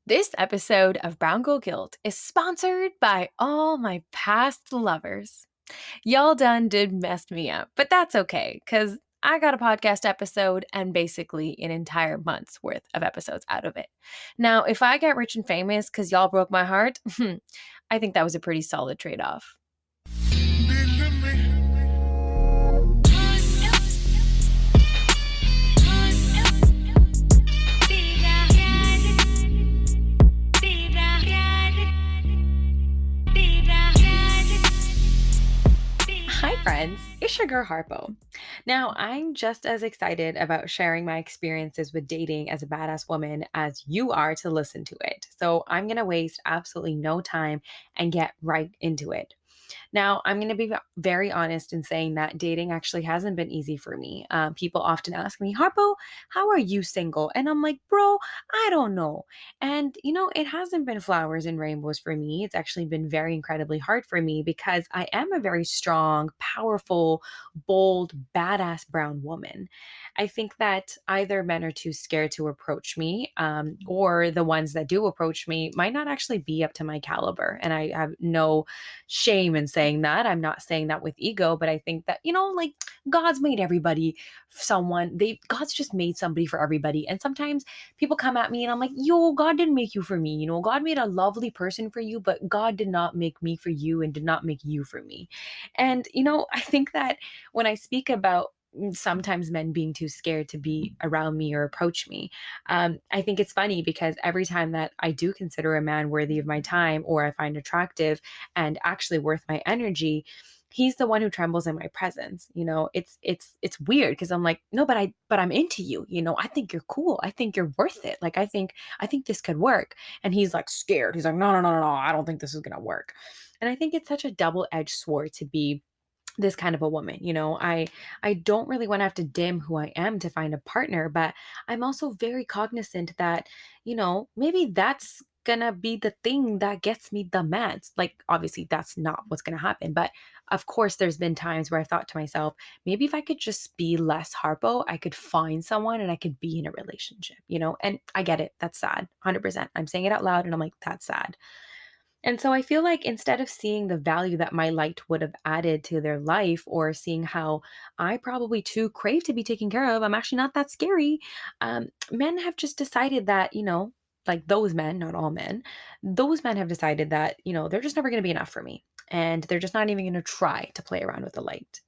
This episode of Brown Girl Guilt is sponsored by all my past lovers. Y'all done did mess me up, but that's okay, because I got a podcast episode and basically an entire month's worth of episodes out of it. Now, if I get rich and famous because y'all broke my heart, I think that was a pretty solid trade off. Hi, friends. It's your girl Harpo. Now, I'm just as excited about sharing my experiences with dating as a badass woman as you are to listen to it. So, I'm going to waste absolutely no time and get right into it. Now, I'm going to be very honest in saying that dating actually hasn't been easy for me. People often ask me, Harpo, how are you single? And I'm like, bro, I don't know. And, it hasn't been flowers and rainbows for me. It's actually been very incredibly hard for me because I am a very strong, powerful, bold, badass brown woman. I think that either men are too scared to approach me, or the ones that do approach me might not actually be up to my caliber. And I have no shame in saying that. I'm not saying that with ego, but I think that, like God's made everybody God's just made somebody for everybody. And sometimes people come at me and I'm like, yo, God didn't make you for me. God made a lovely person for you, but God did not make me for you and did not make you for me. And, I think that when I speak about sometimes men being too scared to be around me or approach me, I think it's funny because every time that I do consider a man worthy of my time or I find attractive and actually worth my energy, he's the one who trembles in my presence. It's weird because I'm like, no, but I'm into you. I think you're cool. I think you're worth it. Like I think this could work. And he's like scared. He's like, no, no, no, no, no. I don't think this is gonna work. And I think it's such a double-edged sword to be this kind of a woman. I don't really want to have to dim who I am to find a partner, but I'm also very cognizant that, maybe that's gonna be the thing that gets me the meds. Like obviously that's not what's gonna happen, but of course there's been times where I thought to myself, maybe if I could just be less Harpo, I could find someone and I could be in a relationship, and I get it, that's sad, 100%. I'm saying it out loud and I'm like, that's sad. And so I feel like instead of seeing the value that my light would have added to their life or seeing how I probably too crave to be taken care of, I'm actually not that scary. Men have just decided that, like those men, not all men, those men have decided that, they're just never going to be enough for me. And they're just not even going to try to play around with the light.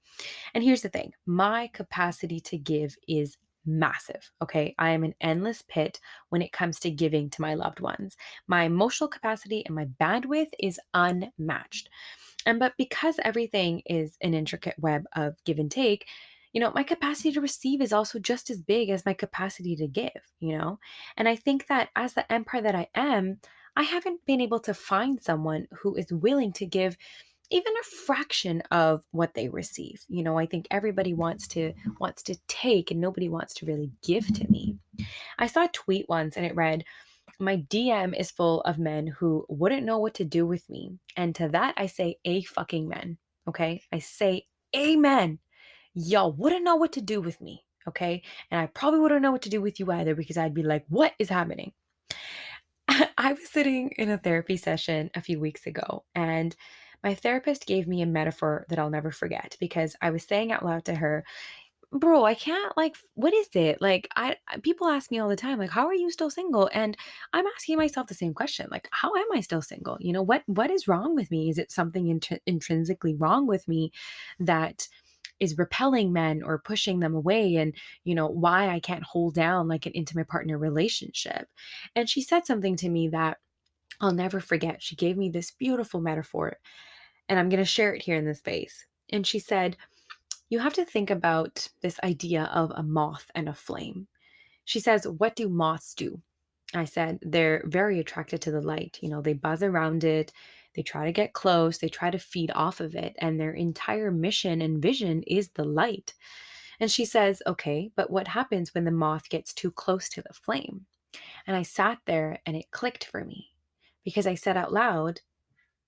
And here's the thing, my capacity to give is massive. Okay. I am an endless pit when it comes to giving to my loved ones. My emotional capacity and my bandwidth is unmatched. But because everything is an intricate web of give and take, my capacity to receive is also just as big as my capacity to give. And I think that as the empire that I am, I haven't been able to find someone who is willing to give even a fraction of what they receive. I think everybody wants to take and nobody wants to really give to me. I saw a tweet once and it read, "My DM is full of men who wouldn't know what to do with me." And to that I say a fucking men. Okay? I say amen. Y'all wouldn't know what to do with me. Okay? And I probably wouldn't know what to do with you either because I'd be like, "What is happening?" I was sitting in a therapy session a few weeks ago, and my therapist gave me a metaphor that I'll never forget because I was saying out loud to her, "Bro, I can't like what is it? Like people ask me all the time like how are you still single?" And I'm asking myself the same question. Like how am I still single? What is wrong with me? Is it something intrinsically wrong with me that is repelling men or pushing them away, and why I can't hold down like an intimate partner relationship? And she said something to me that I'll never forget. She gave me this beautiful metaphor, and I'm going to share it here in this space. And she said, "You have to think about this idea of a moth and a flame." She says, "What do moths do?" I said, "They're very attracted to the light. They buzz around it, they try to get close, they try to feed off of it, and their entire mission and vision is the light." And she says, "Okay, but what happens when the moth gets too close to the flame?" And I sat there and it clicked for me because I said out loud,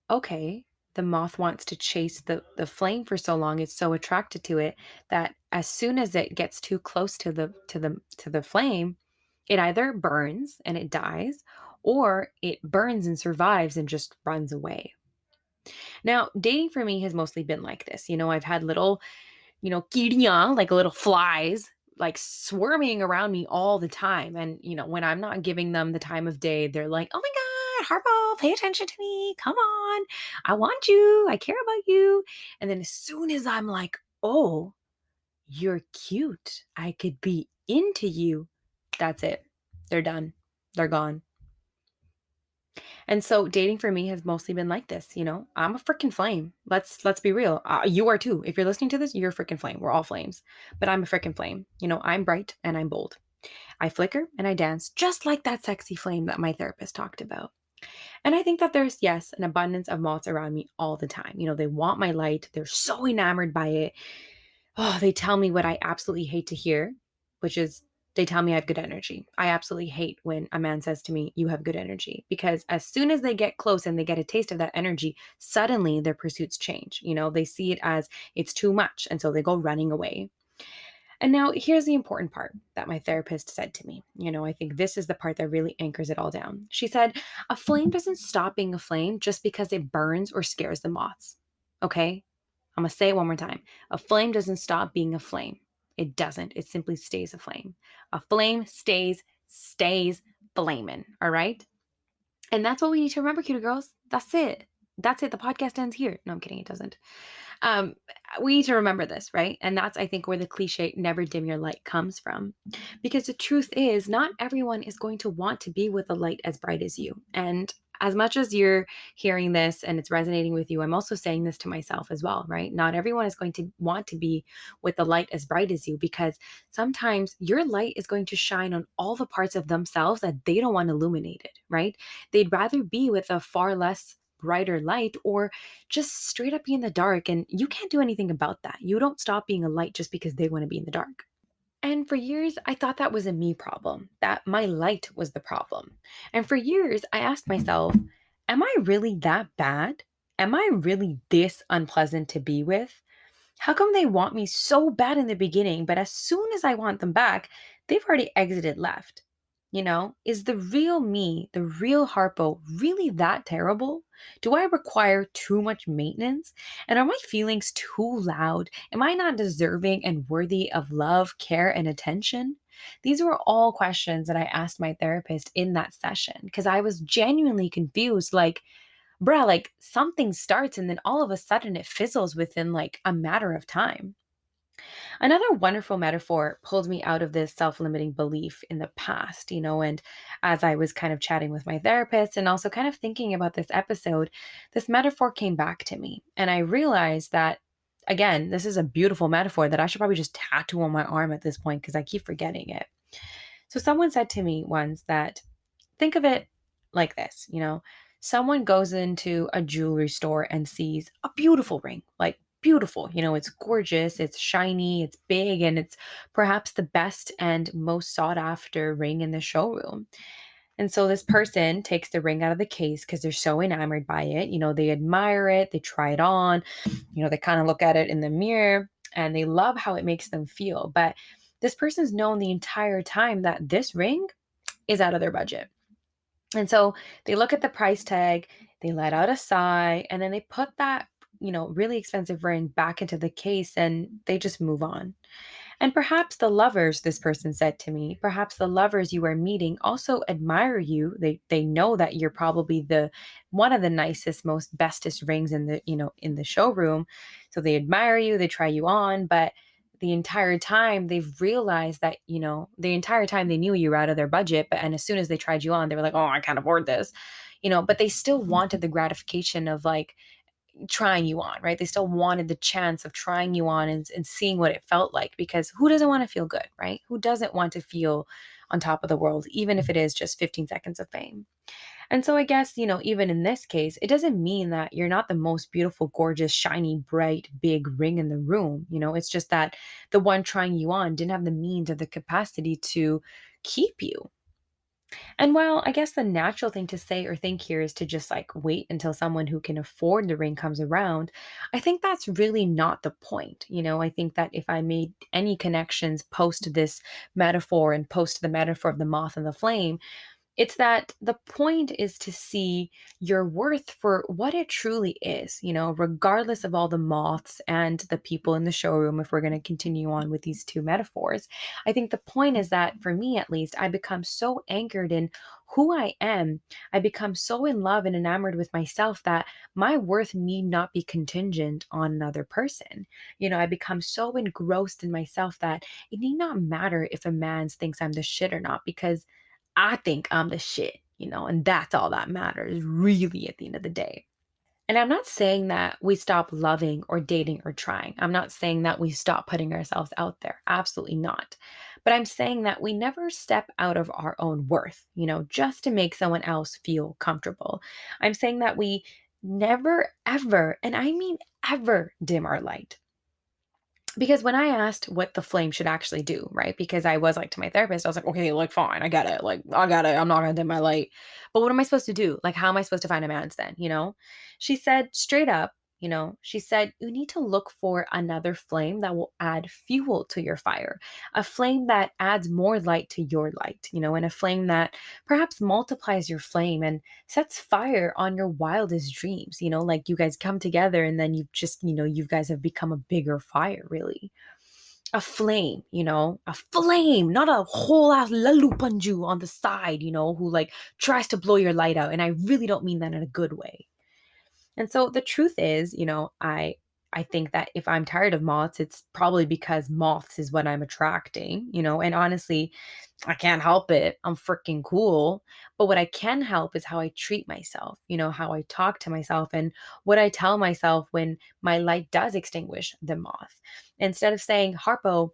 okay, the moth wants to chase the flame for so long, it's so attracted to it that as soon as it gets too close to the flame, it either burns and it dies, or it burns and survives and just runs away. Now, dating for me has mostly been like this. I've had little, kiriyan, like little flies, like swarming around me all the time. And, when I'm not giving them the time of day, they're like, oh my God, Harpo, pay attention to me. Come on. I want you. I care about you. And then as soon as I'm like, oh, you're cute, I could be into you, that's it. They're done. They're gone. And so dating for me has mostly been like this. I'm a freaking flame. Let's be real. You are too. If you're listening to this, you're a freaking flame. We're all flames. But I'm a freaking flame. I'm bright and I'm bold. I flicker and I dance just like that sexy flame that my therapist talked about. And I think that there's, yes, an abundance of moths around me all the time. They want my light. They're so enamored by it. Oh, they tell me what I absolutely hate to hear, which is they tell me I have good energy. I absolutely hate when a man says to me, you have good energy, because as soon as they get close and they get a taste of that energy, suddenly their pursuits change. They see it as it's too much. And so they go running away. And now here's the important part that my therapist said to me. I think this is the part that really anchors it all down. She said, a flame doesn't stop being a flame just because it burns or scares the moths. Okay? I'm going to say it one more time. A flame doesn't stop being a flame. It doesn't. It simply stays a flame. A flame stays flaming. All right? And that's what we need to remember, cutie girls. That's it. That's it. The podcast ends here. No, I'm kidding. It doesn't. Um, we need to remember this, right? And that's, I think, where the cliche never dim your light comes from. Because the truth is, not everyone is going to want to be with a light as bright as you. And as much as you're hearing this and it's resonating with you, I'm also saying this to myself as well, right? Not everyone is going to want to be with a light as bright as you, because sometimes your light is going to shine on all the parts of themselves that they don't want illuminated, right? They'd rather be with a far less brighter light or just straight up be in the dark. And you can't do anything about that. You don't stop being a light just because they want to be in the dark. And for years, I thought that was a me problem, that my light was the problem. And for years, I asked myself, am I really that bad? Am I really this unpleasant to be with? How come they want me so bad in the beginning, but as soon as I want them back, they've already exited left? Is the real me, the real Harpo, really that terrible? Do I require too much maintenance? And are my feelings too loud? Am I not deserving and worthy of love, care, and attention? These were all questions that I asked my therapist in that session because I was genuinely confused. Like, bruh, like something starts and then all of a sudden it fizzles within like a matter of time. Another wonderful metaphor pulled me out of this self limiting belief in the past, and as I was kind of chatting with my therapist and also kind of thinking about this episode, this metaphor came back to me. And I realized that, again, this is a beautiful metaphor that I should probably just tattoo on my arm at this point because I keep forgetting it. So someone said to me once that think of it like this, someone goes into a jewelry store and sees a beautiful ring, like beautiful, it's gorgeous, it's shiny, it's big, and it's perhaps the best and most sought after ring in the showroom. And so this person takes the ring out of the case because they're so enamored by it. They admire it, they try it on, they kind of look at it in the mirror and they love how it makes them feel. But this person's known the entire time that this ring is out of their budget. And so they look at the price tag, they let out a sigh, and then they put that, really expensive ring back into the case and they just move on. And perhaps the lovers, this person said to me, perhaps the lovers you are meeting also admire you. They know that you're probably the one of the nicest, most bestest rings in the, in the showroom. So they admire you, they try you on, but the entire time they've realized that, the entire time they knew you were out of their budget, but and as soon as they tried you on, they were like, oh, I can't afford this, but they still wanted the gratification of like trying you on, right? They still wanted the chance of trying you on and seeing what it felt like, because who doesn't want to feel good, right? Who doesn't want to feel on top of the world, even if it is just 15 seconds of fame? And so I guess, even in this case, it doesn't mean that you're not the most beautiful, gorgeous, shiny, bright, big ring in the room. It's just that the one trying you on didn't have the means or the capacity to keep you. And while I guess the natural thing to say or think here is to just like wait until someone who can afford the ring comes around, I think that's really not the point. I think that if I made any connections post this metaphor and post the metaphor of the moth and the flame, It's that the point is to see your worth for what it truly is, regardless of all the moths and the people in the showroom, if we're going to continue on with these two metaphors. I think the point is that for me, at least, I become so anchored in who I am. I become so in love and enamored with myself that my worth need not be contingent on another person. I become so engrossed in myself that it need not matter if a man thinks I'm the shit or not, because I think I'm the shit, and that's all that matters really at the end of the day. And I'm not saying that we stop loving or dating or trying. I'm not saying that we stop putting ourselves out there. Absolutely not. But I'm saying that we never step out of our own worth, just to make someone else feel comfortable. I'm saying that we never, ever, and I mean ever, dim our light. Because when I asked what the flame should actually do, right? Because I was like to my therapist, I was like, okay, like fine, I get it. Like, I got it. I'm not gonna dim my light. But what am I supposed to do? Like, how am I supposed to find a man's then? She said straight up, she said, you need to look for another flame that will add fuel to your fire, a flame that adds more light to your light, and a flame that perhaps multiplies your flame and sets fire on your wildest dreams, like you guys come together and then you just, you guys have become a bigger fire, really. A flame, a flame, not a whole ass lalupanju on the side, who like tries to blow your light out. And I really don't mean that in a good way. And so the truth is, I think that if I'm tired of moths, it's probably because moths is what I'm attracting, and honestly, I can't help it. I'm freaking cool. But what I can help is how I treat myself, how I talk to myself and what I tell myself when my light does extinguish the moth. Instead of saying, Harpo,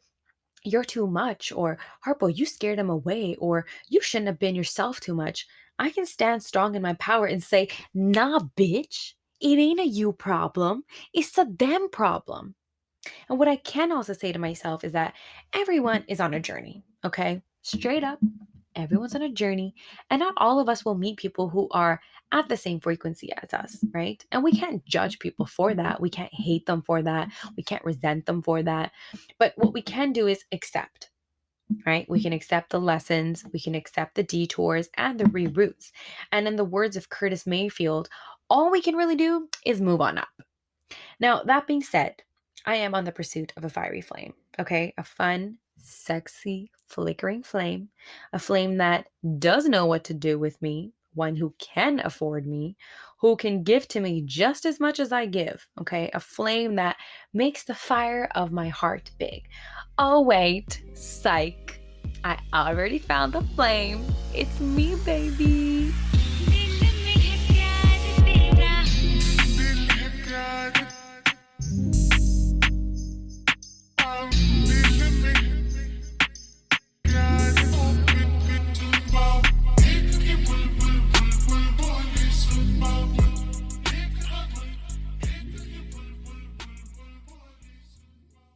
you're too much, or Harpo, you scared him away, or you shouldn't have been yourself too much, I can stand strong in my power and say, nah, bitch, it ain't a you problem. It's a them problem. And what I can also say to myself is that everyone is on a journey, okay? Straight up, everyone's on a journey, and not all of us will meet people who are at the same frequency as us, right? And we can't judge people for that. We can't hate them for that. We can't resent them for that. But what we can do is accept, right? We can accept the lessons, we can accept the detours and the reroutes. And in the words of Curtis Mayfield, all we can really do is move on up. Now, that being said, I am on the pursuit of a fiery flame, okay? A fun, sexy, flickering flame, a flame that does know what to do with me, one who can afford me, who can give to me just as much as I give, okay? A flame that makes the fire of my heart big. Oh, wait, psych. I already found the flame. It's me, baby.